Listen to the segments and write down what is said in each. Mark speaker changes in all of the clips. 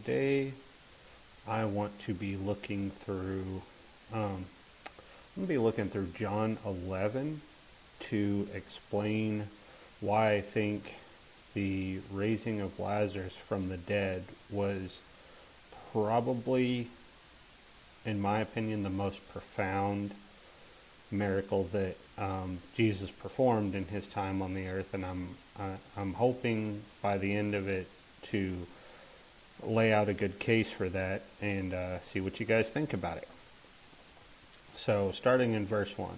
Speaker 1: today I want to be looking through, I'm going to be looking through John 11 to explain why I think the raising of Lazarus from the dead was probably, in my opinion, the most profound miracle that Jesus performed in his time on the earth, and I'm hoping by the end of it to lay out a good case for that and see what you guys think about it. So, starting in verse 1.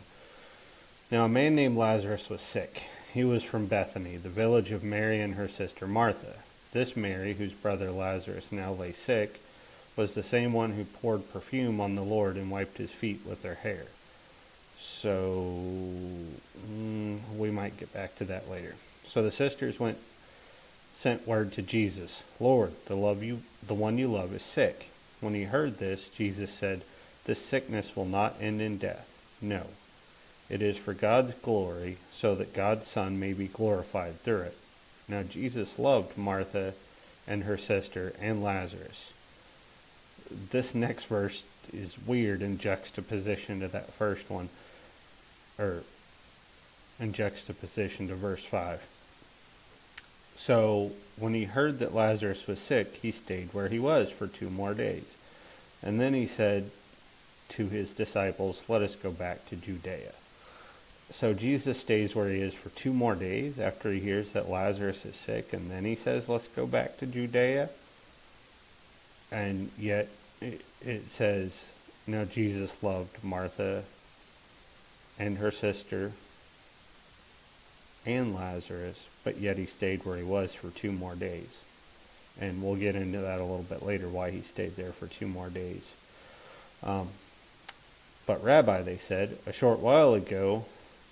Speaker 1: Now, a man named Lazarus was sick. He was from Bethany, the village of Mary and her sister Martha. This Mary, whose brother Lazarus now lay sick, was the same one who poured perfume on the Lord and wiped his feet with her hair. So, we might get back to that later. So the sisters sent word to Jesus, Lord, the one you love is sick. When he heard this, Jesus said, this sickness will not end in death. No, it is for God's glory, so that God's Son may be glorified through it. Now Jesus loved Martha and her sister and Lazarus. This next verse is weird in juxtaposition to that first one, or in juxtaposition to verse 5. So when he heard that Lazarus was sick, he stayed where he was for 2 more days. And then he said to his disciples, let us go back to Judea. So Jesus stays where he is for 2 more days after he hears that Lazarus is sick, and then he says, let's go back to Judea. And yet it says, now Jesus loved Martha and her sister and Lazarus, but yet he stayed where he was for 2 more days. And we'll get into that a little bit later, why he stayed there for 2 more days. But Rabbi, they said, a short while ago,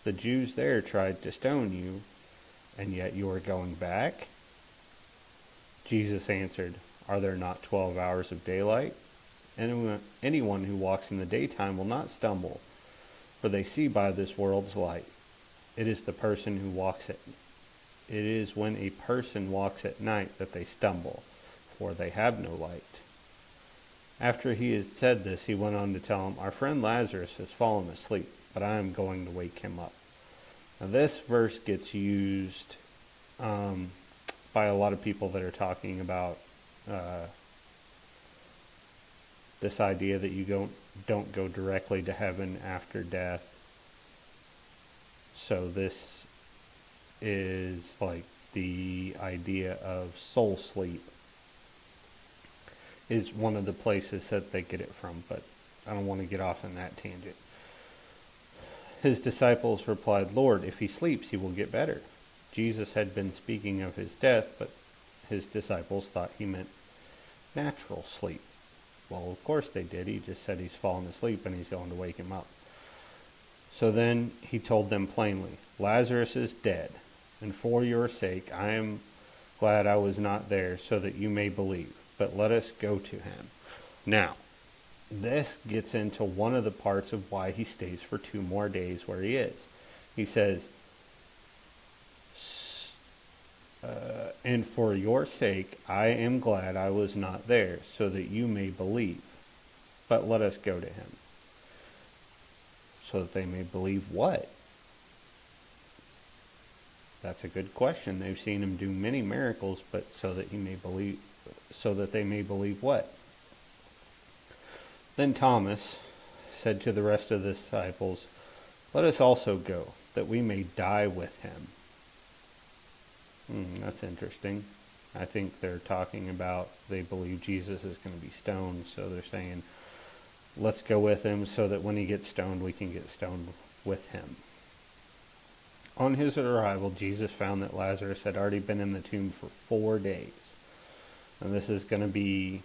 Speaker 1: the Jews there tried to stone you, and yet you are going back? Jesus answered, are there not 12 hours of daylight? Anyone who walks in the daytime will not stumble, for they see by this world's light. It is when a person walks at night that they stumble, for they have no light. After he had said this, he went on to tell him, our friend Lazarus has fallen asleep, but I am going to wake him up. Now this verse gets used by a lot of people that are talking about this idea that you don't go directly to heaven after death. So this is like the idea of soul sleep is one of the places that they get it from, but I don't want to get off on that tangent. His disciples replied, Lord, if he sleeps, he will get better. Jesus had been speaking of his death, but his disciples thought he meant natural sleep. Well, of course they did. He just said he's fallen asleep and he's going to wake him up. So then he told them plainly, Lazarus is dead, and for your sake I am glad I was not there, so that you may believe. But let us go to him. Now, this gets into one of the parts of why he stays for 2 more days where he is. He says, and for your sake I am glad I was not there, so that you may believe. But let us go to him. So that they may believe what? That's a good question. They've seen him do many miracles, but so that they may believe what? Then Thomas said to the rest of the disciples, let us also go, that we may die with him. That's interesting. I think they're talking about they believe Jesus is going to be stoned, so they're saying, let's go with him so that when he gets stoned, we can get stoned with him. On his arrival, Jesus found that Lazarus had already been in the tomb for 4 days. And this is going to be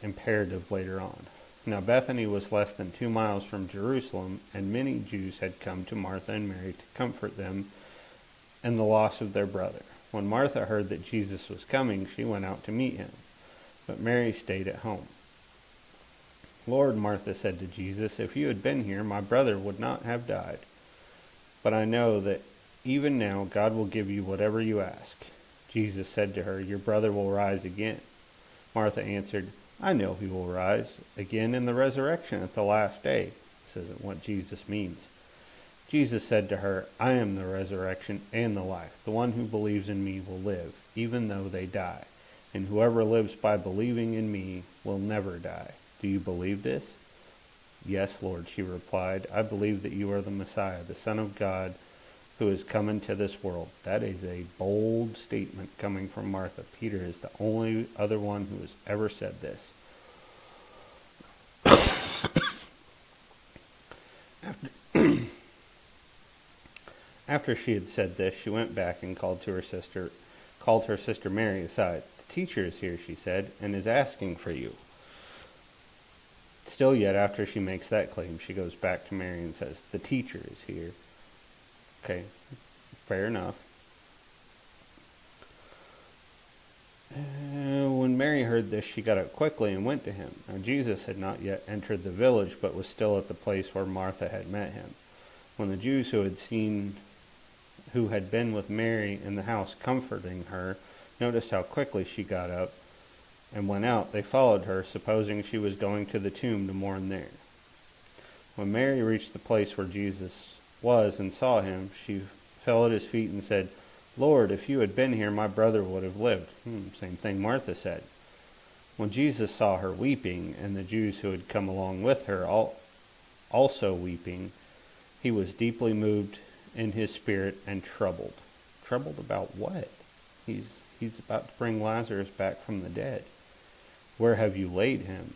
Speaker 1: imperative later on. Now Bethany was less than 2 miles from Jerusalem, and many Jews had come to Martha and Mary to comfort them in the loss of their brother. When Martha heard that Jesus was coming, she went out to meet him, but Mary stayed at home. Lord, Martha said to Jesus, if you had been here, my brother would not have died. But I know that even now God will give you whatever you ask. Jesus said to her, your brother will rise again. Martha answered, I know he will rise again in the resurrection at the last day. This isn't what Jesus means. Jesus said to her, I am the resurrection and the life. The one who believes in me will live, even though they die. And whoever lives by believing in me will never die. Do you believe this? Yes, Lord, she replied. I believe that you are the Messiah, the Son of God, who has come into this world. That is a bold statement coming from Martha. Peter is the only other one who has ever said this. After she had said this, she went back and called her sister Mary aside. The teacher is here, she said, and is asking for you. Still yet, after she makes that claim, she goes back to Mary and says, the teacher is here. Okay, fair enough. When Mary heard this, she got up quickly and went to him. Now Jesus had not yet entered the village, but was still at the place where Martha had met him. When the Jews who had been with Mary in the house comforting her, noticed how quickly she got up and went out, they followed her, supposing she was going to the tomb to mourn there. When Mary reached the place where Jesus was and saw him, she fell at his feet and said, Lord, if you had been here, my brother would have lived. Same thing Martha said. When Jesus saw her weeping, and the Jews who had come along with her also weeping, he was deeply moved in his spirit and troubled. Troubled about what? He's about to bring Lazarus back from the dead. Where have you laid him?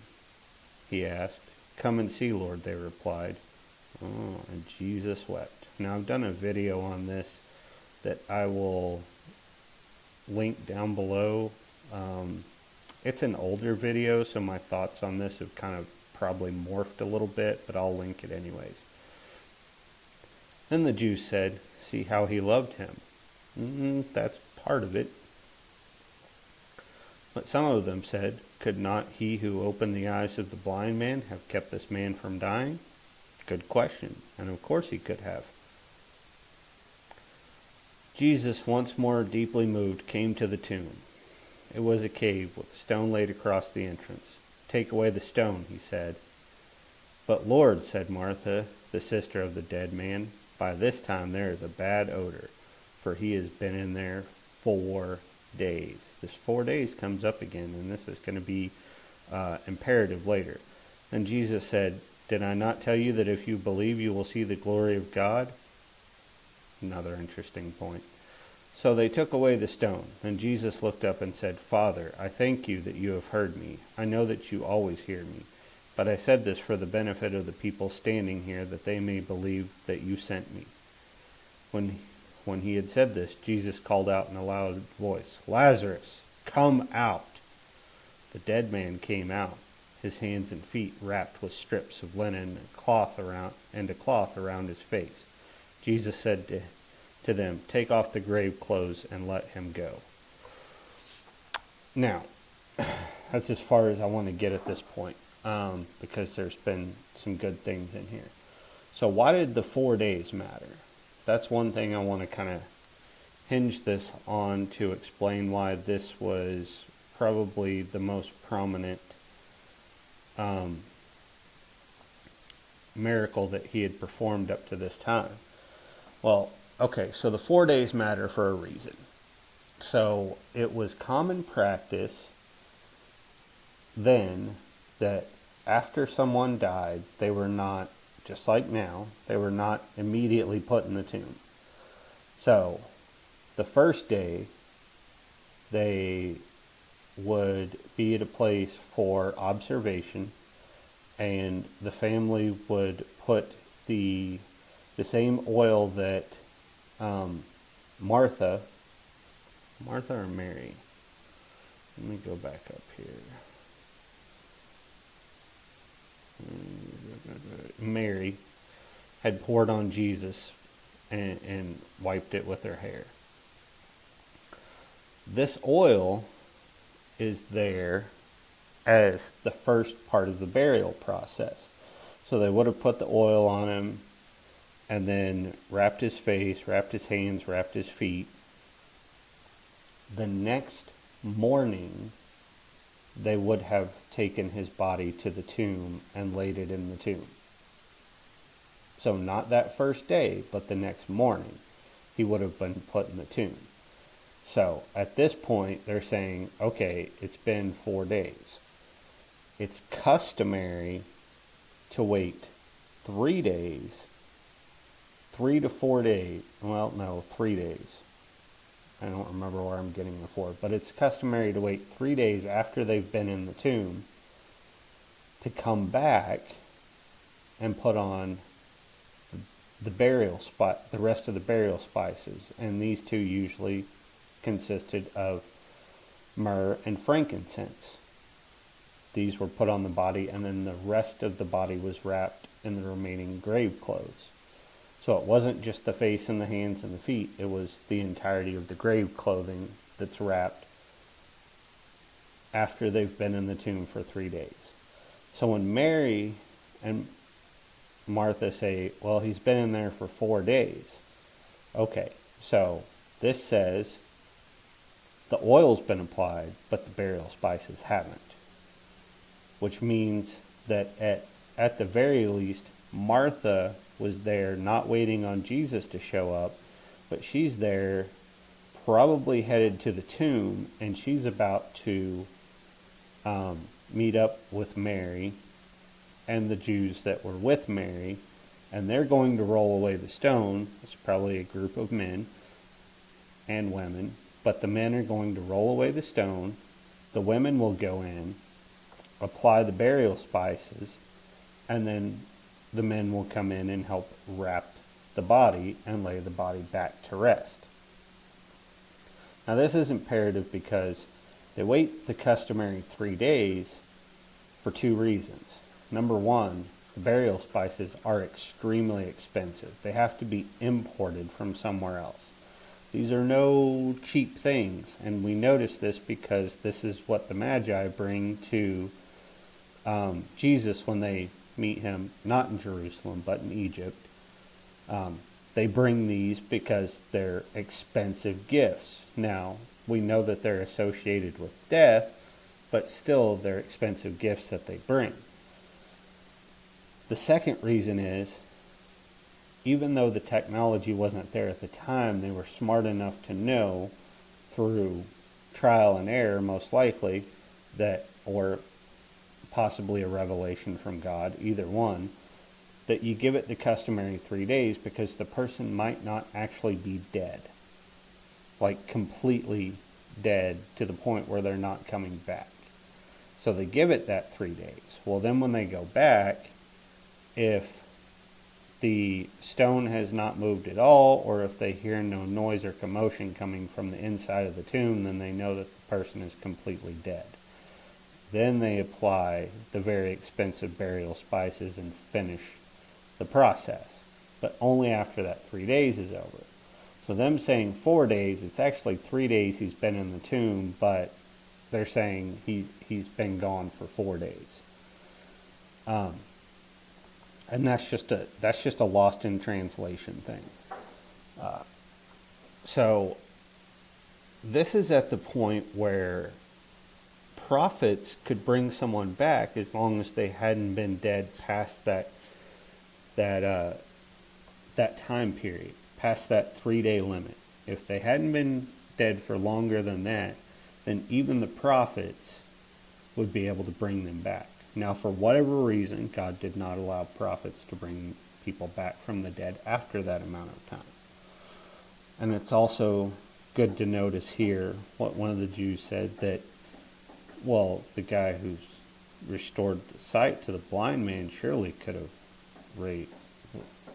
Speaker 1: He asked. Come and see, Lord, they replied. Oh, and Jesus wept. Now, I've done a video on this that I will link down below. It's an older video, so my thoughts on this have kind of probably morphed a little bit, but I'll link it anyways. Then the Jews said, see how he loved him. That's part of it. But some of them said, could not he who opened the eyes of the blind man have kept this man from dying? Good question, and of course he could have. Jesus, once more deeply moved, came to the tomb. It was a cave with a stone laid across the entrance. Take away the stone, he said. But Lord, said Martha, the sister of the dead man, by this time there is a bad odor, for he has been in there 4 days. This 4 days comes up again, and this is going to be imperative later. And Jesus said, did I not tell you that if you believe you will see the glory of God? Another interesting point. So they took away the stone. And Jesus looked up and said, Father, I thank you that you have heard me. I know that you always hear me. But I said this for the benefit of the people standing here, that they may believe that you sent me. When he had said this, Jesus called out in a loud voice, Lazarus, come out. The dead man came out, his hands and feet wrapped with strips of linen and a cloth around his face. Jesus said to them, take off the grave clothes and let him go. Now, that's as far as I want to get at this point, because there's been some good things in here. So why did the 4 days matter? That's one thing I want to kind of hinge this on to explain why this was probably the most prominent miracle that he had performed up to this time. Well, okay, so the 4 days matter for a reason. So it was common practice then that after someone died, they were not, just like now, they were not immediately put in the tomb. So the first day, they would be at a place for observation, and the family would put the same oil that Martha or Mary? Let me go back up here. Mary had poured on Jesus and wiped it with her hair. This oil is there as the first part of the burial process. So they would have put the oil on him and then wrapped his face, wrapped his hands, wrapped his feet. The next morning, they would have taken his body to the tomb and laid it in the tomb. So not that first day, but the next morning, he would have been put in the tomb. So at this point, they're saying, okay, it's been 4 days. It's customary to wait 3 days, 3 to 4 days. Well, no, 3 days. I don't remember where I'm getting the 4, but it's customary to wait 3 days after they've been in the tomb to come back and put on the rest of the burial spices. And these two usually consisted of myrrh and frankincense. These were put on the body, and then the rest of the body was wrapped in the remaining grave clothes. So it wasn't just the face and the hands and the feet, it was the entirety of the grave clothing that's wrapped after they've been in the tomb for 3 days. So when Mary and Martha say, well, he's been in there for 4 days. Okay, so this says the oil's been applied, but the burial spices haven't. Which means that at the very least, Martha was there not waiting on Jesus to show up, but she's there probably headed to the tomb, and she's about to meet up with Mary and the Jews that were with Mary, and they're going to roll away the stone. It's probably a group of men and women, but the men are going to roll away the stone. The women will go in, apply the burial spices, and then the men will come in and help wrap the body and lay the body back to rest. Now this is imperative because they wait the customary 3 days for 2 reasons. Number one, the burial spices are extremely expensive. They have to be imported from somewhere else. These are no cheap things, and we notice this because this is what the Magi bring to Jesus when they meet him, not in Jerusalem, but in Egypt. They bring these because they're expensive gifts. Now, we know that they're associated with death, but still they're expensive gifts that they bring. The second reason is, even though the technology wasn't there at the time, they were smart enough to know through trial and error, most likely, that, or possibly a revelation from God, either one, that you give it the customary 3 days because the person might not actually be dead. Like completely dead to the point where they're not coming back. So they give it that 3 days. Well, then when they go back, if the stone has not moved at all, or if they hear no noise or commotion coming from the inside of the tomb, then they know that the person is completely dead. Then they apply the very expensive burial spices and finish the process. But only after that 3 days is over. So them saying 4 days, it's actually 3 days he's been in the tomb, but they're saying he's been gone for 4 days. And that's just a lost in translation thing. So this is at the point where prophets could bring someone back as long as they hadn't been dead past that time period, past that 3 day limit. If they hadn't been dead for longer than that, then even the prophets would be able to bring them back. Now, for whatever reason, God did not allow prophets to bring people back from the dead after that amount of time. And it's also good to notice here what one of the Jews said, that, well, the guy who's restored the sight to the blind man surely could have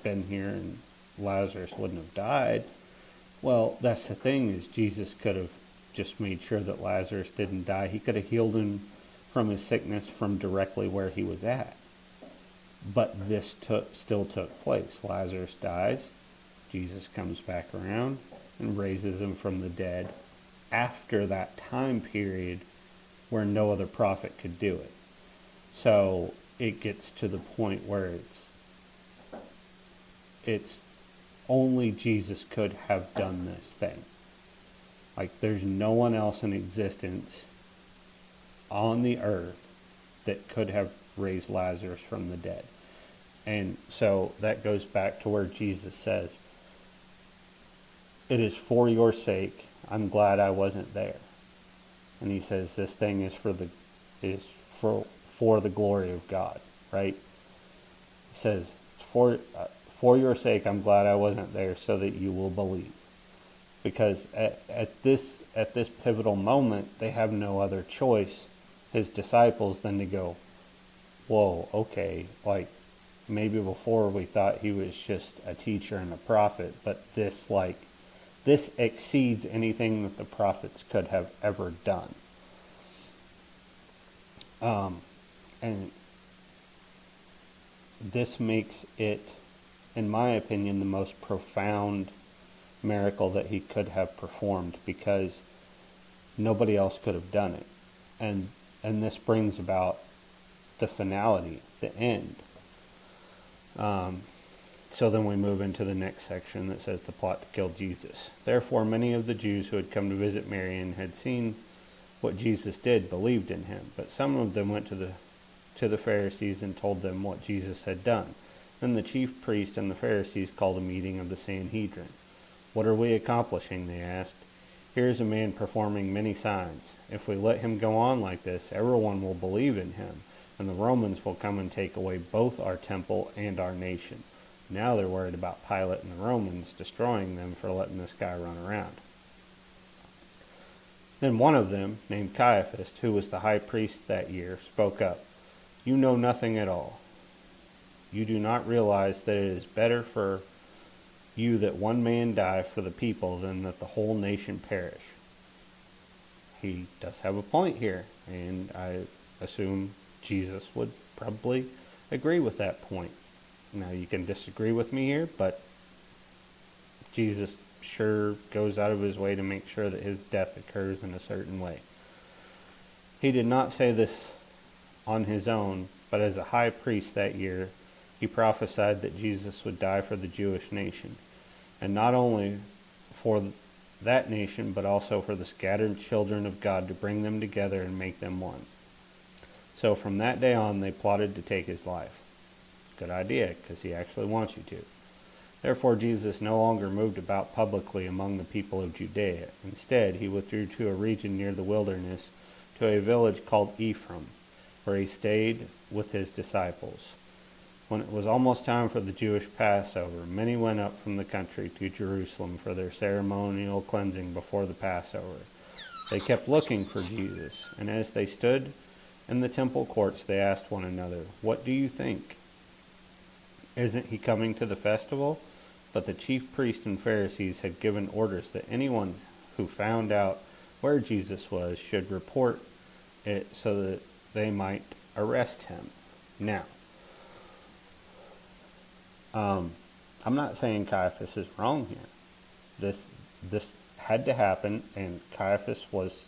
Speaker 1: been here and Lazarus wouldn't have died. Well, that's the thing, is Jesus could have just made sure that Lazarus didn't die. He could have healed him from his sickness from directly where he was at. But this still took place. Lazarus dies. Jesus comes back around and raises him from the dead after that time period where no other prophet could do it. So it gets to the point where it's only Jesus could have done this thing. Like, there's no one else in existence on the earth that could have raised Lazarus from the dead. And so that goes back to where Jesus says, it is for your sake. I'm glad I wasn't there. And he says this thing is for the glory of God, right? He says, for your sake, I'm glad I wasn't there so that you will believe. Because at this pivotal moment, they have no other choice, his disciples, than to go, whoa, okay, like maybe before we thought he was just a teacher and a prophet, but this exceeds anything that the prophets could have ever done. And this makes it, in my opinion, the most profound miracle that he could have performed, because nobody else could have done it. And this brings about the finality, the end. So then we move into the next section that says the plot to kill Jesus. Therefore, many of the Jews who had come to visit Mary and had seen what Jesus did believed in him. But some of them went to the Pharisees and told them what Jesus had done. Then the chief priest and the Pharisees called a meeting of the Sanhedrin. What are we accomplishing? They asked. Here is a man performing many signs. If we let him go on like this, everyone will believe in him, and the Romans will come and take away both our temple and our nation. Now they're worried about Pilate and the Romans destroying them for letting this guy run around. Then one of them, named Caiaphas, who was the high priest that year, spoke up. You know nothing at all. You do not realize that it is better for you that one man die for the people than that the whole nation perish. He does have a point here, and I assume Jesus would probably agree with that point. Now, you can disagree with me here, but Jesus sure goes out of his way to make sure that his death occurs in a certain way. He did not say this on his own, but as a high priest that year, he prophesied that Jesus would die for the Jewish nation, and not only for that nation, but also for the scattered children of God, to bring them together and make them one. So from that day on, they plotted to take his life. Good idea, because he actually wants you to. Therefore, Jesus no longer moved about publicly among the people of Judea. Instead, he withdrew to a region near the wilderness, to a village called Ephraim, where he stayed with his disciples. When it was almost time for the Jewish Passover, many went up from the country to Jerusalem for their ceremonial cleansing before the Passover. They kept looking for Jesus, and as they stood in the temple courts, they asked one another, "What do you think? Isn't he coming to the festival?" But the chief priests and Pharisees had given orders that anyone who found out where Jesus was should report it so that they might arrest him. Now, I'm not saying Caiaphas is wrong here. This had to happen, and Caiaphas was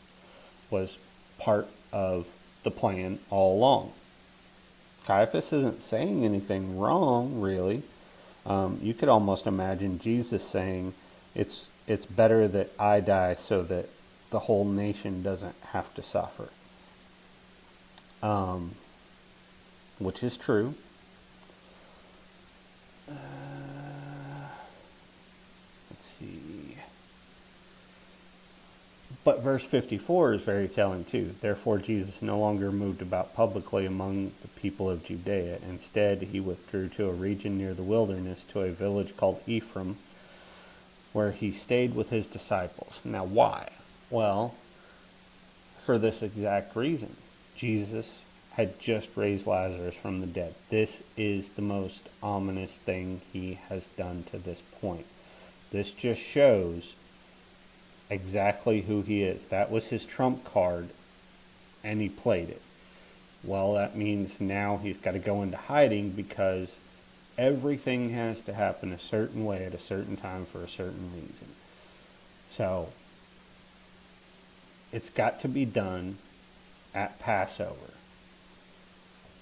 Speaker 1: part of the plan all along. Caiaphas isn't saying anything wrong, really. You could almost imagine Jesus saying, it's better that I die so that the whole nation doesn't have to suffer. Which is true. Let's see. But verse 54 is very telling too. Therefore, Jesus no longer moved about publicly among the people of Judea. Instead, he withdrew to a region near the wilderness, to a village called Ephraim, where he stayed with his disciples. Now, why? Well, for this exact reason. Jesus had just raised Lazarus from the dead. This is the most ominous thing he has done to this point. This just shows exactly who he is. That was his trump card, and he played it. Well, that means now he's got to go into hiding, because everything has to happen a certain way at a certain time for a certain reason. So, it's got to be done at Passover.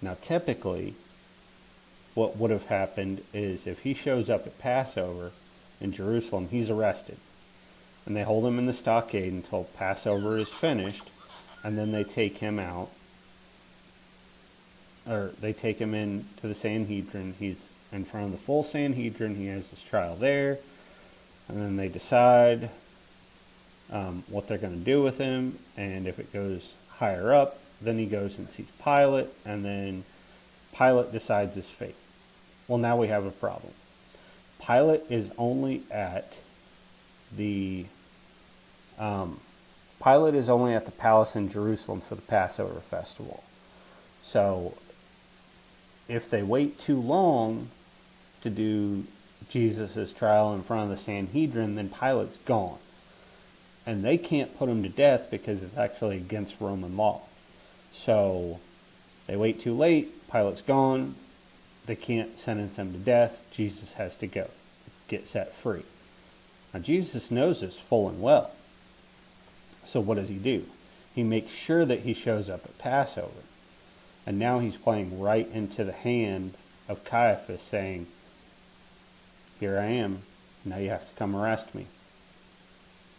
Speaker 1: Now, typically, what would have happened is if he shows up at Passover in Jerusalem, he's arrested. And they hold him in the stockade until Passover is finished, and then they take him out, or they take him in to the Sanhedrin. He's in front of the full Sanhedrin. He has his trial there, and then they decide what they're going to do with him. And if it goes higher up, then he goes and sees Pilate, and then Pilate decides his fate. Well, now we have a problem. Pilate is only at the palace in Jerusalem for the Passover festival. So if they wait too long to do Jesus' trial in front of the Sanhedrin, then Pilate's gone. And they can't put him to death because it's actually against Roman law. So they wait too late, Pilate's gone, they can't sentence him to death, Jesus has to go, get set free. Now Jesus knows this full and well. So what does he do? He makes sure that he shows up at Passover. And now he's playing right into the hand of Caiaphas, saying, here I am, now you have to come arrest me.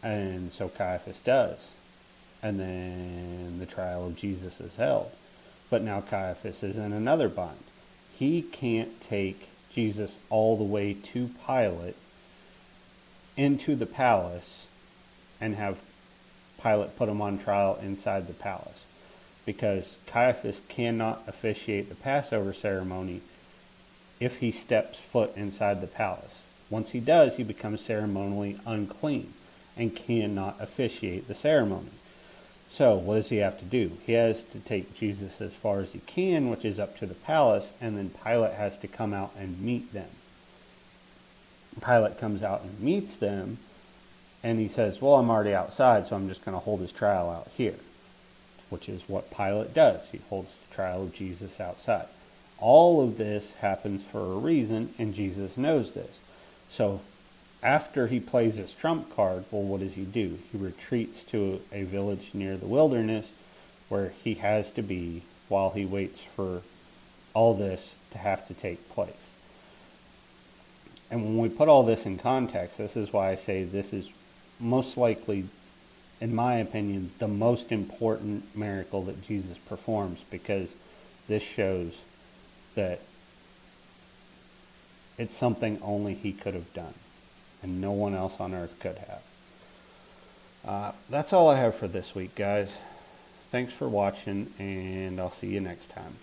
Speaker 1: And so Caiaphas does. And then the trial of Jesus is held. But now Caiaphas is in another bind. He can't take Jesus all the way to Pilate into the palace and have Pilate put him on trial inside the palace, because Caiaphas cannot officiate the Passover ceremony if he steps foot inside the palace. Once he does, he becomes ceremonially unclean and cannot officiate the ceremony. So what does he have to do? He has to take Jesus as far as he can, which is up to the palace, and then Pilate has to come out and meet them. Pilate comes out and meets them, and he says, well, I'm already outside, so I'm just going to hold his trial out here, which is what Pilate does. He holds the trial of Jesus outside. All of this happens for a reason, and Jesus knows this. So after he plays his trump card, well, what does he do? He retreats to a village near the wilderness where he has to be while he waits for all this to have to take place. And when we put all this in context, this is why I say this is most likely, in my opinion, the most important miracle that Jesus performs, because this shows that it's something only he could have done, and no one else on earth could have. That's all I have for this week, guys. Thanks for watching, and I'll see you next time.